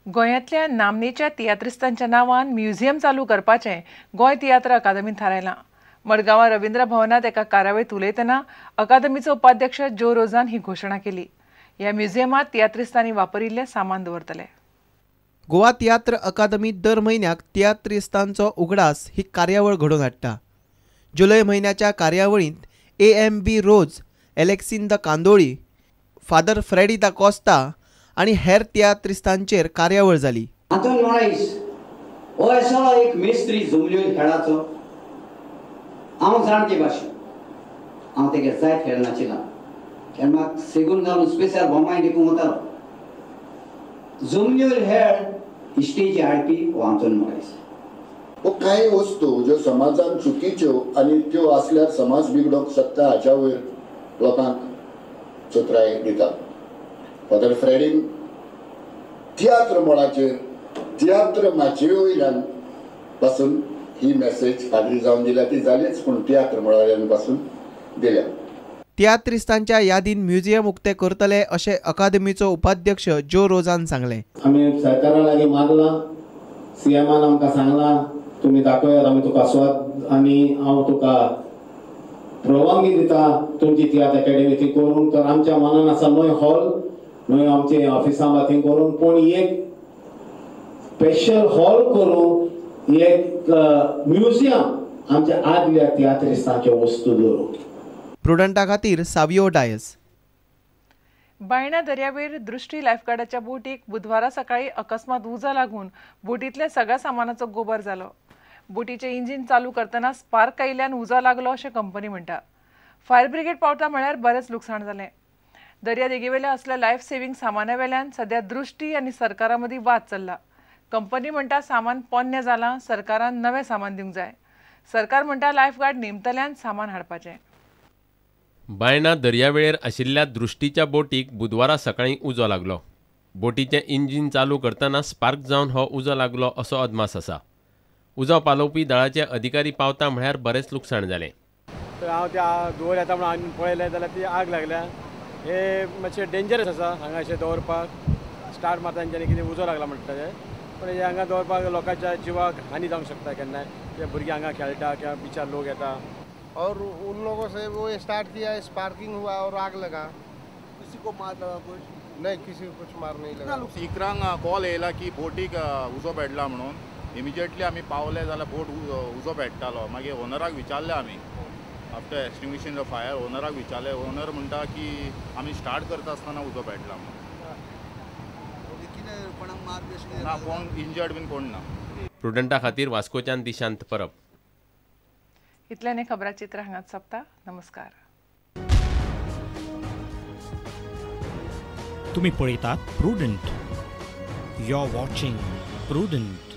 गोंयांतल्या नामनेच्या तियात्रिस्तांच्या नांवान म्युझियम चालू करपाचें गोंय तियात्र अकादमीन थारायलां। मडगांवां रवींद्र भवनात एका कार्यावळीत उलयतना अकादमीचो उपाध्यक्ष जो रोझान ही घोशणा केली। ह्या म्युझियमांत तियात्रिस्तांनी वापरिल्लें सामान दवरतले। गोवा तियात्र अकादमी दर म्हयन्याक तियात्रिस्तांचो उगडास ही कार्यावळ घडोवन हाडटा। जुलय म्हयन्याच्या कार्यावळींत AMB रोज, एलेक्सिन द कांदोळी, फादर फ्रेडी दा कॉस्ता आनी हेर तियात्रिस्तांचेर कार्यावळ जाली। आंतोन मोराईस हो असो एक मेस्त्री जमल्यो खेळाचो हांव जाणटे भाशेन हांव तेगे जायत खेळ नाचिलां। खेळ म्हाका सेगून घालून स्पेशल बोमाय देखून वतालो। जमल्यो खेळ इश्टेची हाडपी हो आंतोन मोराईस। हो कांय वस्तू ज्यो समाजान चुकीच्यो आनी त्यो आसल्यार समाज बिगडोवंक शकता हाच्या वयर लोकांक चोत्राय दिता। फादर फ्रेडीन तियात्र मळाचेर तियात्र माचये वयल्यान पासून ही मेसेज फादरी जावन दिल्या ती जालीच पूण तियात्र मळावयल्यान पासून दिल्या। तियात्रिस्तांच्या यादीन म्युझियम उक्तें करतले अशें अकादमीचो उपाध्यक्ष जो रोझान सांगलें। आमी सरकारा लागीं मागलां, CMन आमकां सांगलां तुमी दाखयात आमी तुका स्वाद आनी हांव तुका परवानगी दिता तुमची तियात्र अकॅडमी थंय करूंक। तर आमच्या मनान आसा न्हय हॉल न्हय आमचे ऑफिसां थंय करूंक, पूण एक स्पेशल हॉल करूंक एक म्युझियम आमच्या आदल्या तियात्रिस्तांच्यो वस्तू दवरूंक। प्रुडंटा खातीर सावियो डायस। बायणा दर्यावेर दृष्टी लायफगार्डाच्या बोटीक बुधवारा सकाळी अकस्मात उजो लागून बोटींतल्या सगळ्या सामानाचो गोबर जालो। बोटीचें इंजीन चालू करतना स्पार्क आयिल्ल्यान उजो लागलो अशें कंपनी म्हणटा। फायर ब्रिगेड पावता म्हळ्यार बरेंच लुकसाण जालें। दर्या देगेवेल्या असल्या लायफ सेव्हिंग सामाना वेल्यान सध्या दृष्टी आनी सरकारा मदीं वाद चल्ला। कंपनी म्हणटा सामान पोन्नें जालां, सरकारान नवें सामान दिवंक जाय। सरकार म्हणटा लायफगार्ड नेमतल्यान सामान हाडपाचें। बायणा दर्यावेळेर आशिल्ल्या दृष्टीच्या बोटीक बुधवारा सकाळीं उजो लागलो। बोटीचें इंजीन चालू करतना स्पार्क जावन हो उजो लागलो असो अदमास आसा। उजो पालोवपी दळाचे अधिकारी पावता म्हळ्यार बरेंच लुकसाण जालें। हांव त्या धुंवर येता म्हणून हांवें पळयलें जाल्यार ती आग लागल्या। हे मातशें डेंजरस आसा हांगा अशें दवरपाक, स्टार्ट मारता तेंच्यांनी कितें उजो लागला म्हणटा तें, पूण हे हांगा दवरपाक लोकांच्या जिवाक हानी जावंक शकता केन्नाय। ते भुरगीं हांगा खेळटा किंवा बिचार लोक येता और उन लोगों से वो स्टार्ट किया, स्पार्किंग हुआ और आग लगा। किसी को मार लगा कुछ? नहीं, किसी को कुछ मार नहीं लगा। इकरांक कॉल येयला की बोटीक उजो पेटला म्हणून। इमिजिएटली आमी पावले जाल्यार बोट उजो पेट्टालो। मागीर ओनराक विचारलें आमी, आफ्टर एक्सटिंग्विशिंग द फायर ओनराक विचारलें। ओनर म्हणटा की आमी स्टार्ट करता आसतना उजो पेटला म्हणून। ना कोण इंजर्ड बीन कोण ना। प्रुडंटा खातीर वास्कोच्यान दिशांत परब। इतल्यान हे खबराचित्र हांगाच सोंपता। नमस्कार। तुम्ही पळयतात Prudent. You are watching prudent.